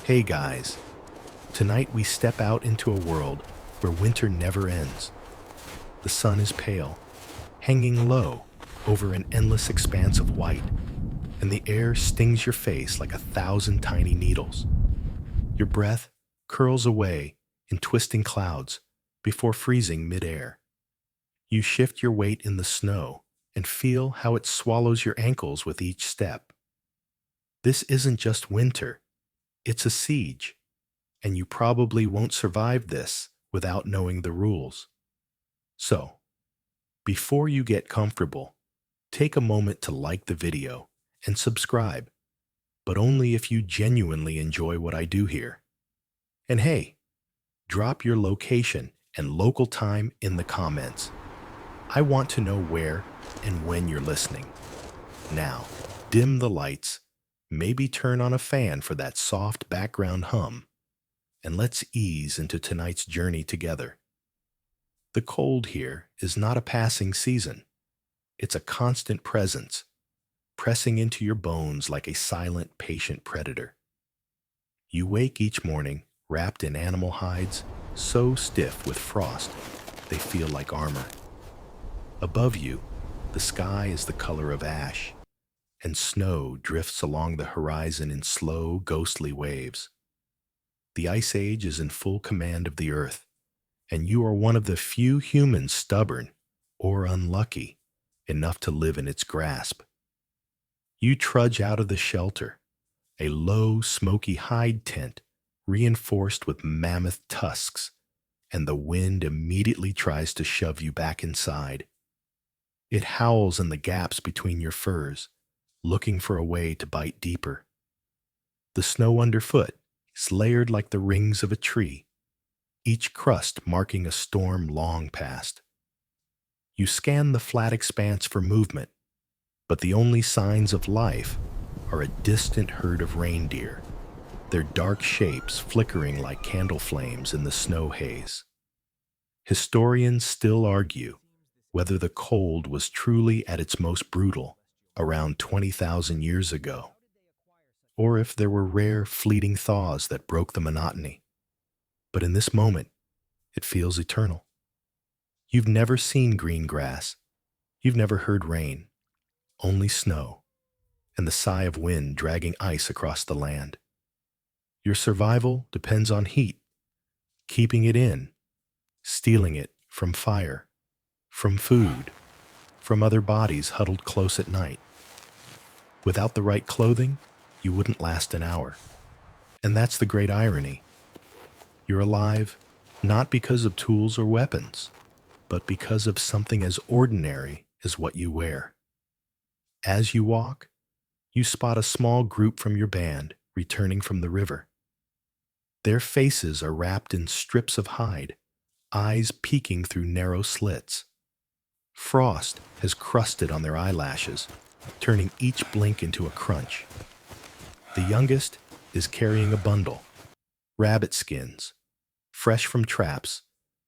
Hey guys, tonight we step out into a world where winter never ends. The sun is pale, hanging low over an endless expanse of white, and the air stings your face like 1,000 tiny needles. Your breath curls away in twisting clouds before freezing midair. You shift your weight in the snow and feel how it swallows your ankles with each step. This isn't just winter, it's a siege, and you probably won't survive this without knowing the rules. So, before you get comfortable, take a moment to like the video and subscribe, but only if you genuinely enjoy what I do here. And hey, drop your location and local time in the comments. I want to know where and when you're listening. Now, dim the lights, maybe turn on a fan for that soft background hum, and let's ease into tonight's journey together. The cold here is not a passing season. It's a constant presence, pressing into your bones like a silent, patient predator. You wake each morning wrapped in animal hides, so stiff with frost they feel like armor. Above you, the sky is the color of ash, and snow drifts along the horizon in slow, ghostly waves. The Ice Age is in full command of the Earth, and you are one of the few humans stubborn or unlucky enough to live in its grasp. You trudge out of the shelter, a low, smoky hide tent reinforced with mammoth tusks, and the wind immediately tries to shove you back inside. It howls in the gaps between your furs, looking for a way to bite deeper. The snow underfoot is layered like the rings of a tree, each crust marking a storm long past. You scan the flat expanse for movement, but the only signs of life are a distant herd of reindeer, their dark shapes flickering like candle flames in the snow haze. Historians still argue whether the cold was truly at its most brutal around 20,000 years ago, or if there were rare, fleeting thaws that broke the monotony. But in this moment, it feels eternal. You've never seen green grass, you've never heard rain, only snow, and the sigh of wind dragging ice across the land. Your survival depends on heat, keeping it in, stealing it from fire, from food, from other bodies huddled close at night. Without the right clothing, you wouldn't last an hour. And that's the great irony. You're alive not because of tools or weapons, but because of something as ordinary as what you wear. As you walk, you spot a small group from your band returning from the river. Their faces are wrapped in strips of hide, eyes peeking through narrow slits. Frost has crusted on their eyelashes, turning each blink into a crunch. The youngest is carrying a bundle, rabbit skins, fresh from traps,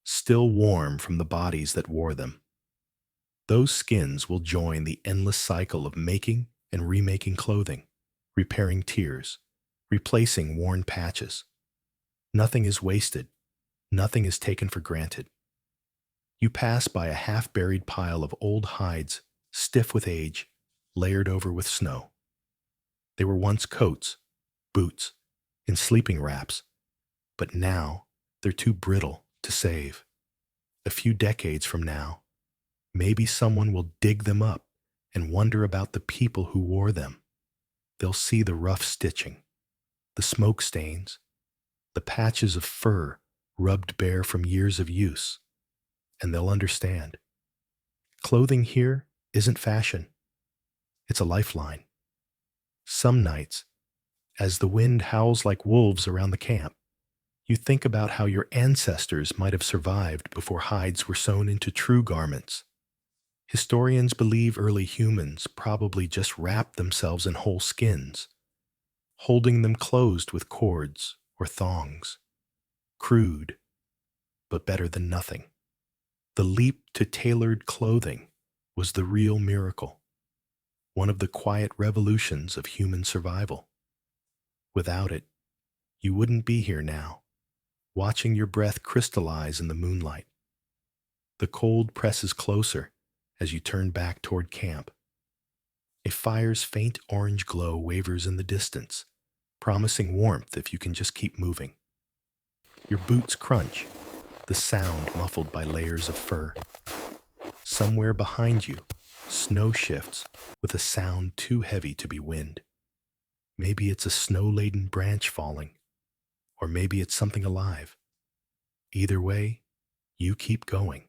still warm from the bodies that wore them. Those skins will join the endless cycle of making and remaking clothing, repairing tears, replacing worn patches. Nothing is wasted, nothing is taken for granted. You pass by a half-buried pile of old hides, stiff with age, layered over with snow. They were once coats, boots, and sleeping wraps, but now they're too brittle to save. A few decades from now, maybe someone will dig them up and wonder about the people who wore them. They'll see the rough stitching, the smoke stains, the patches of fur rubbed bare from years of use, and they'll understand. Clothing here isn't fashion. It's a lifeline. Some nights, as the wind howls like wolves around the camp, you think about how your ancestors might have survived before hides were sewn into true garments. Historians believe early humans probably just wrapped themselves in whole skins, holding them closed with cords or thongs. Crude, but better than nothing. The leap to tailored clothing was the real miracle, one of the quiet revolutions of human survival. Without it, You wouldn't be here now, watching your breath crystallize in the moonlight. The cold presses closer as you turn back toward camp. A fire's faint orange glow wavers in the distance, promising warmth if you can just keep moving. Your boots crunch, the sound muffled by layers of fur. Somewhere behind you, snow shifts with a sound too heavy to be wind. Maybe it's a snow-laden branch falling, or maybe it's something alive. Either way, you keep going.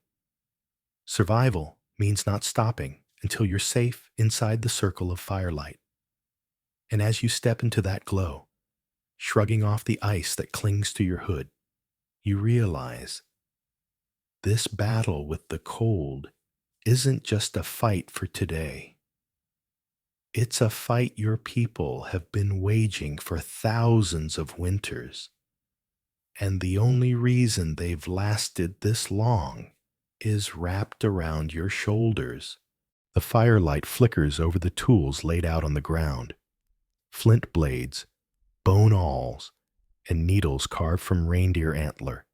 Survival means not stopping until you're safe inside the circle of firelight. And as you step into that glow, shrugging off the ice that clings to your hood, you realize this battle with the cold isn't just a fight for today. It's a fight your people have been waging for thousands of winters. And the only reason they've lasted this long is wrapped around your shoulders. The firelight flickers over the tools laid out on the ground. Flint blades, bone awls, and needles carved from reindeer antler.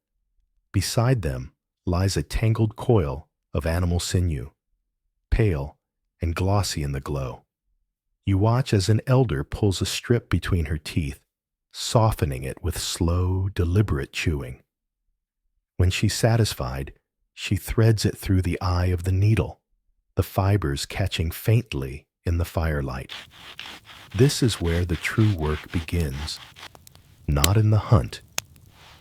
Beside them lies a tangled coil of animal sinew, pale and glossy in the glow. You watch as an elder pulls a strip between her teeth, softening it with slow, deliberate chewing. When she's satisfied, she threads it through the eye of the needle, the fibers catching faintly in the firelight. This is where the true work begins, not in the hunt,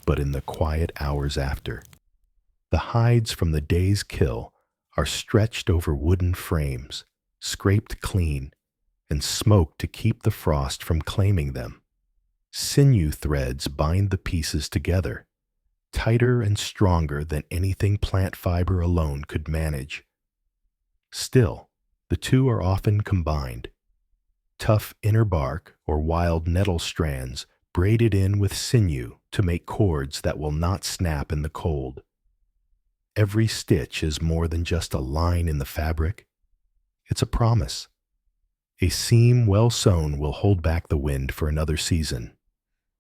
but in the quiet hours after. The hides from the day's kill are stretched over wooden frames, scraped clean, and smoked to keep the frost from claiming them. Sinew threads bind the pieces together, tighter and stronger than anything plant fiber alone could manage. Still, the two are often combined. Tough inner bark or wild nettle strands braided in with sinew to make cords that will not snap in the cold. Every stitch is more than just a line in the fabric. It's a promise. A seam well sewn will hold back the wind for another season.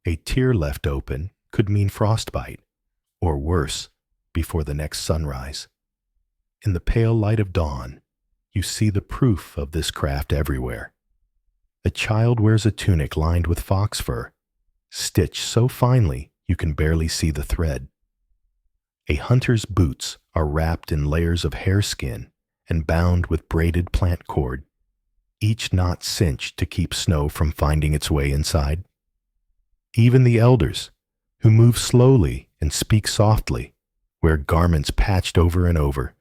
A tear left open could mean frostbite, or worse, before the next sunrise. In the pale light of dawn, you see the proof of this craft everywhere. A child wears a tunic lined with fox fur, stitched so finely you can barely see the thread. A hunter's boots are wrapped in layers of hareskin and bound with braided plant cord, each knot cinched to keep snow from finding its way inside. Even the elders, who move slowly and speak softly, wear garments patched over and over,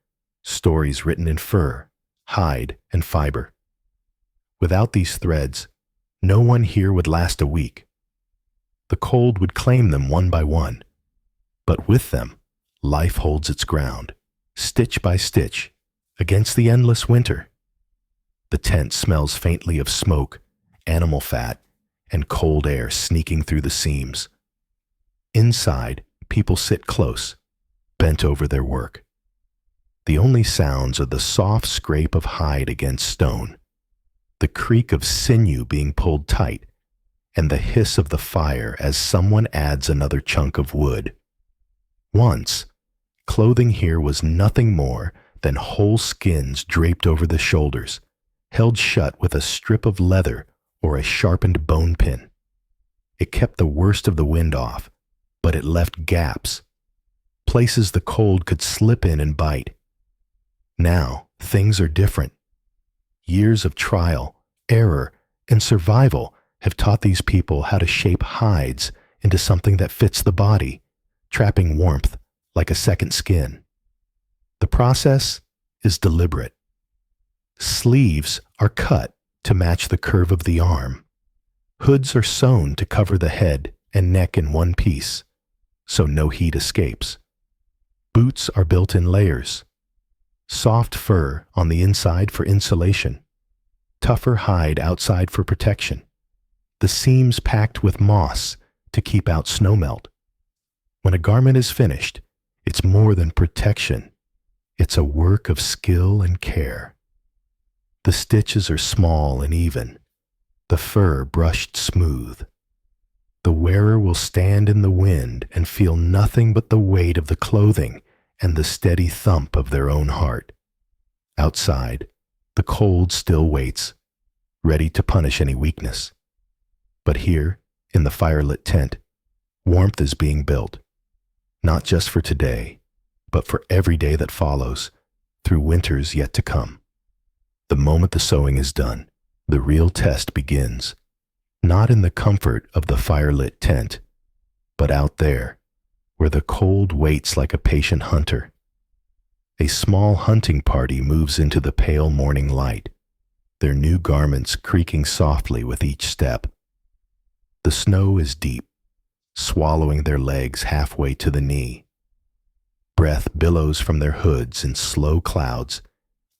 stories written in fur, hide, and fiber. Without these threads, no one here would last a week. The cold would claim them one by one, but with them, life holds its ground, stitch by stitch, against the endless winter. The tent smells faintly of smoke, animal fat, and cold air sneaking through the seams. Inside, people sit close, bent over their work. The only sounds are the soft scrape of hide against stone, the creak of sinew being pulled tight, and the hiss of the fire as someone adds another chunk of wood. Once, clothing here was nothing more than whole skins draped over the shoulders, held shut with a strip of leather or a sharpened bone pin. It kept the worst of the wind off, but it left gaps, places the cold could slip in and bite. Now, things are different. Years of trial, error, and survival have taught these people how to shape hides into something that fits the body, trapping warmth like a second skin. The process is deliberate. Sleeves are cut to match the curve of the arm. Hoods are sewn to cover the head and neck in one piece, so no heat escapes. Boots are built in layers. Soft fur on the inside for insulation, tougher hide outside for protection, the seams packed with moss to keep out snowmelt. When a garment is finished, it's more than protection. It's a work of skill and care. The stitches are small and even, the fur brushed smooth. The wearer will stand in the wind and feel nothing but the weight of the clothing and the steady thump of their own heart. Outside, the cold still waits, ready to punish any weakness. But here, in the firelit tent, warmth is being built, not just for today, but for every day that follows, through winters yet to come. The moment the sewing is done, the real test begins, not in the comfort of the firelit tent, but out there, where the cold waits like a patient hunter. A small hunting party moves into the pale morning light, their new garments creaking softly with each step. The snow is deep, swallowing their legs halfway to the knee. Breath billows from their hoods in slow clouds,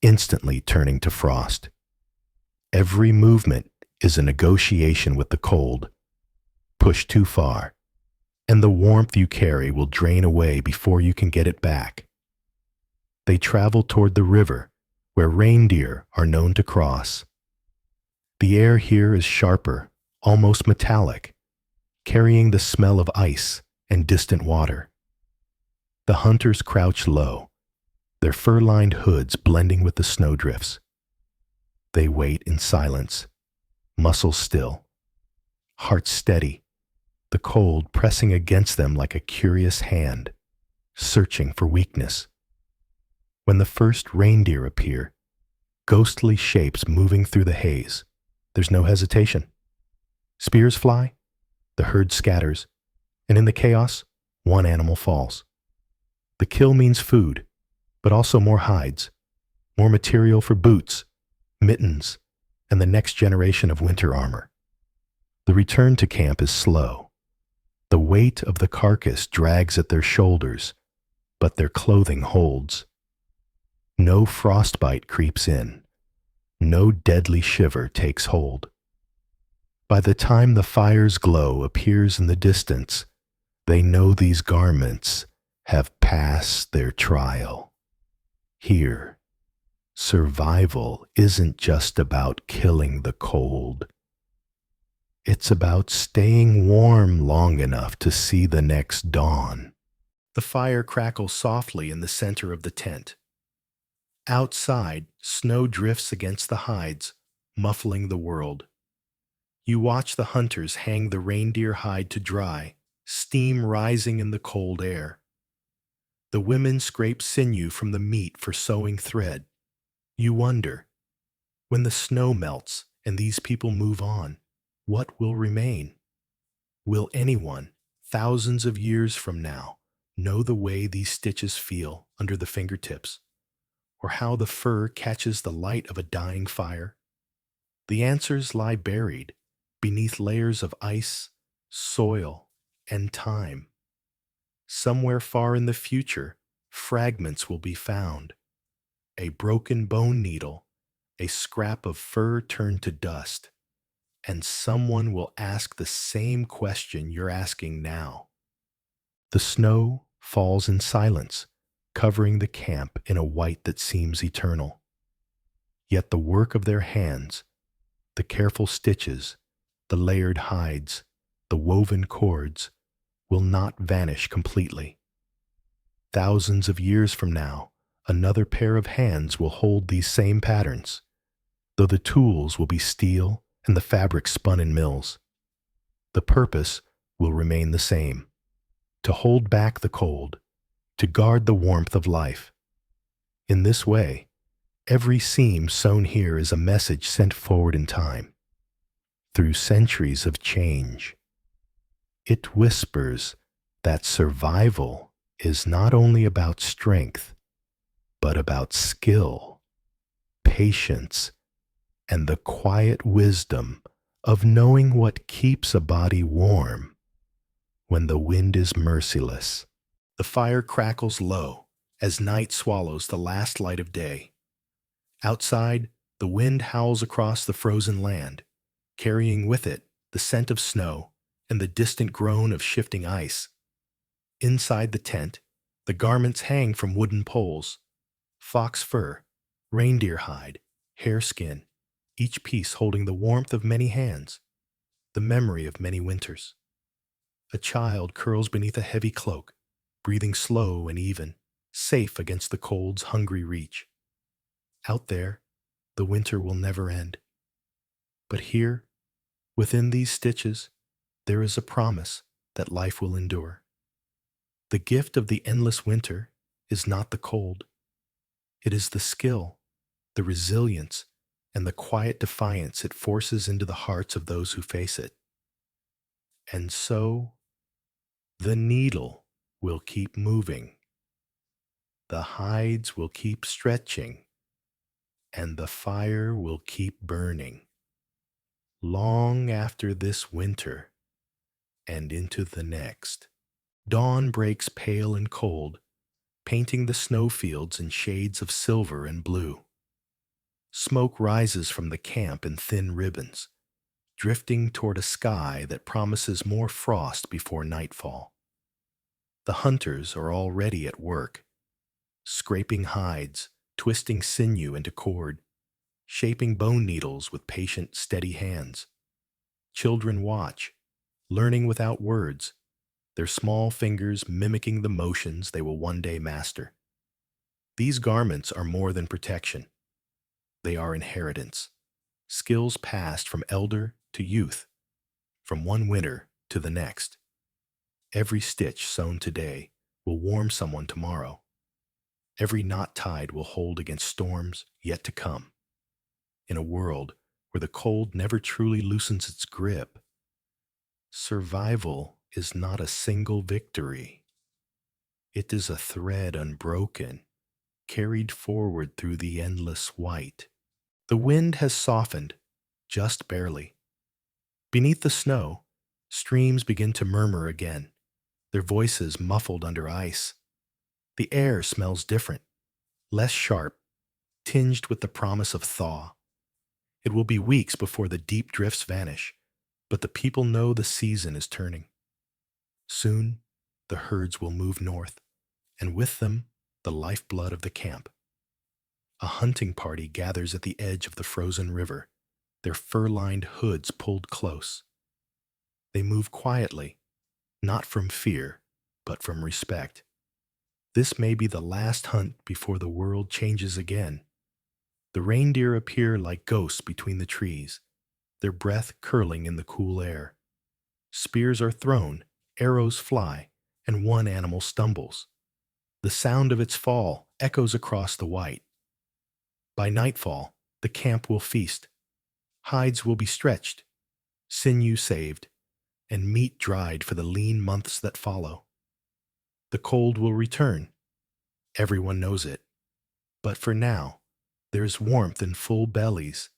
instantly turning to frost. Every movement is a negotiation with the cold. Push too far, and the warmth you carry will drain away before you can get it back. They travel toward the river, where reindeer are known to cross. The air here is sharper, almost metallic, carrying the smell of ice and distant water. The hunters crouch low, their fur-lined hoods blending with the snowdrifts. They wait in silence, muscles still, hearts steady, the cold pressing against them like a curious hand, searching for weakness. When the first reindeer appear, ghostly shapes moving through the haze, there's no hesitation. Spears fly, the herd scatters, and in the chaos, one animal falls. The kill means food, but also more hides, more material for boots, mittens, and the next generation of winter armor. The return to camp is slow. The weight of the carcass drags at their shoulders, but their clothing holds. No frostbite creeps in. No deadly shiver takes hold. By the time the fire's glow appears in the distance, they know these garments have passed their trial. Here, survival isn't just about killing the cold. It's about staying warm long enough to see the next dawn. The fire crackles softly in the center of the tent. Outside, snow drifts against the hides, muffling the world. You watch the hunters hang the reindeer hide to dry, steam rising in the cold air. The women scrape sinew from the meat for sewing thread. You wonder, when the snow melts and these people move on, what will remain? Will anyone, thousands of years from now, know the way these stitches feel under the fingertips? Or how the fur catches the light of a dying fire? The answers lie buried beneath layers of ice, soil, and time. Somewhere far in the future, fragments will be found. A broken bone needle, a scrap of fur turned to dust, and someone will ask the same question you're asking now. The snow falls in silence, covering the camp in a white that seems eternal. Yet the work of their hands, the careful stitches, the layered hides, the woven cords, will not vanish completely. Thousands of years from now, another pair of hands will hold these same patterns, though the tools will be steel and the fabric spun in mills. The purpose will remain the same: to hold back the cold, to guard the warmth of life. In this way, every seam sewn here is a message sent forward in time, through centuries of change. It whispers that survival is not only about strength, but about skill, patience, and the quiet wisdom of knowing what keeps a body warm when the wind is merciless. The fire crackles low as night swallows the last light of day. Outside, the wind howls across the frozen land, carrying with it the scent of snow and the distant groan of shifting ice. Inside the tent, the garments hang from wooden poles: fox fur, reindeer hide, hare skin, each piece holding the warmth of many hands, the memory of many winters. A child curls beneath a heavy cloak, breathing slow and even, safe against the cold's hungry reach. Out there, the winter will never end. But here, within these stitches, there is a promise that life will endure. The gift of the endless winter is not the cold. It is the skill, the resilience, and the quiet defiance it forces into the hearts of those who face it. And so, the needle will keep moving, the hides will keep stretching, and the fire will keep burning, long after this winter and into the next. Dawn breaks pale and cold, painting the snowfields in shades of silver and blue. Smoke rises from the camp in thin ribbons, drifting toward a sky that promises more frost before nightfall. The hunters are already at work, scraping hides, twisting sinew into cord, shaping bone needles with patient, steady hands. Children watch, learning without words, their small fingers mimicking the motions they will one day master. These garments are more than protection. They are inheritance, skills passed from elder to youth, from one winter to the next. Every stitch sewn today will warm someone tomorrow. Every knot tied will hold against storms yet to come. In a world where the cold never truly loosens its grip, survival is not a single victory. It is a thread unbroken, carried forward through the endless white. The wind has softened, just barely. Beneath the snow, streams begin to murmur again, their voices muffled under ice. The air smells different, less sharp, tinged with the promise of thaw. It will be weeks before the deep drifts vanish, but the people know the season is turning. Soon, the herds will move north, and with them, the lifeblood of the camp. A hunting party gathers at the edge of the frozen river, their fur-lined hoods pulled close. They move quietly, not from fear, but from respect. This may be the last hunt before the world changes again. The reindeer appear like ghosts between the trees, their breath curling in the cool air. Spears are thrown, arrows fly, and one animal stumbles. The sound of its fall echoes across the white. By nightfall, the camp will feast. Hides will be stretched, sinew saved, and meat dried for the lean months that follow. The cold will return. Everyone knows it. But for now, there is warmth in full bellies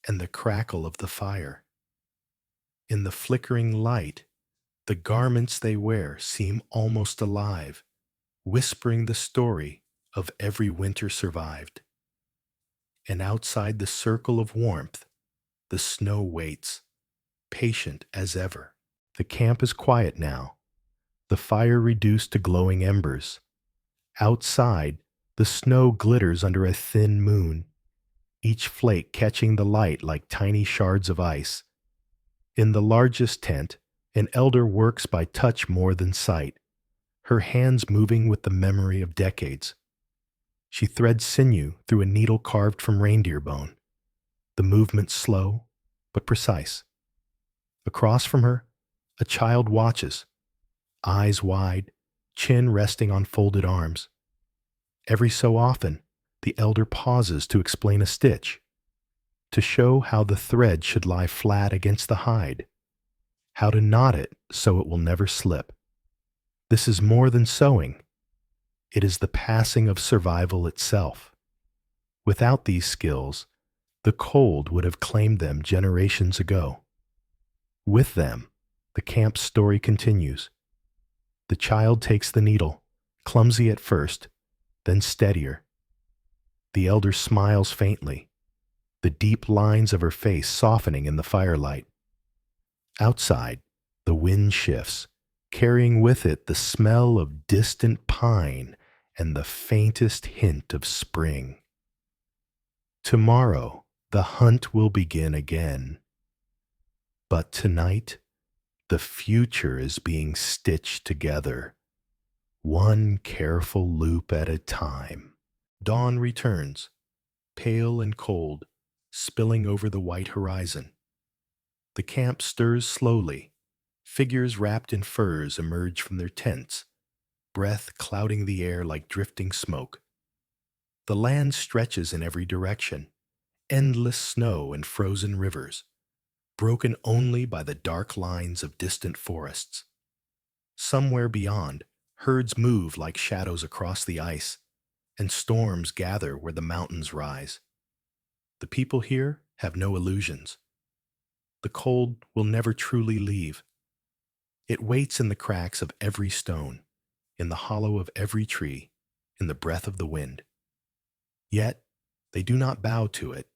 and the crackle of the fire. In the flickering light, the garments they wear seem almost alive, whispering the story of every winter survived. And outside the circle of warmth, the snow waits, patient as ever. The camp is quiet now, the fire reduced to glowing embers. Outside, the snow glitters under a thin moon, each flake catching the light like tiny shards of ice. In the largest tent, an elder works by touch more than sight, her hands moving with the memory of decades. She threads sinew through a needle carved from reindeer bone, the movement slow but precise. Across from her, a child watches, eyes wide, chin resting on folded arms. Every so often, the elder pauses to explain a stitch, to show how the thread should lie flat against the hide, how to knot it so it will never slip. This is more than sewing. It is the passing of survival itself. Without these skills, the cold would have claimed them generations ago. With them, the camp's story continues. The child takes the needle, clumsy at first, then steadier. The elder smiles faintly, the deep lines of her face softening in the firelight. Outside, the wind shifts, carrying with it the smell of distant pine and the faintest hint of spring. Tomorrow, the hunt will begin again. But tonight, The future is being stitched together, one careful loop at a time. Dawn returns, pale and cold, spilling over the white horizon. The camp stirs slowly. Figures wrapped in furs emerge from their tents, breath clouding the air like drifting smoke. The land stretches in every direction, endless snow and frozen rivers, broken only by the dark lines of distant forests. Somewhere beyond, herds move like shadows across the ice, and storms gather where the mountains rise. The people here have no illusions. The cold will never truly leave. It waits in the cracks of every stone, in the hollow of every tree, in the breath of the wind. Yet, they do not bow to it.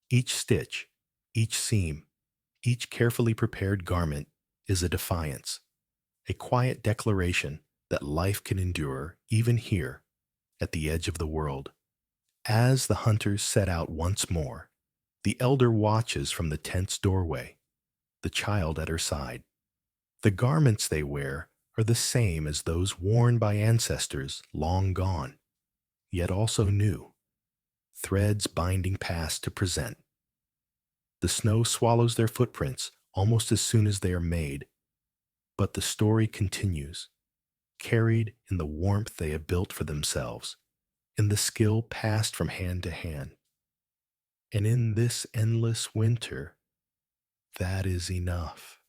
Each stitch, each seam, each carefully prepared garment is a defiance, a quiet declaration that life can endure even here, at the edge of the world. As the hunters set out once more, the elder watches from the tent's doorway, the child at her side. The garments they wear are the same as those worn by ancestors long gone, yet also new, threads binding past to present. The snow swallows their footprints almost as soon as they are made, but the story continues, carried in the warmth they have built for themselves, in the skill passed from hand to hand. And in this endless winter, that is enough.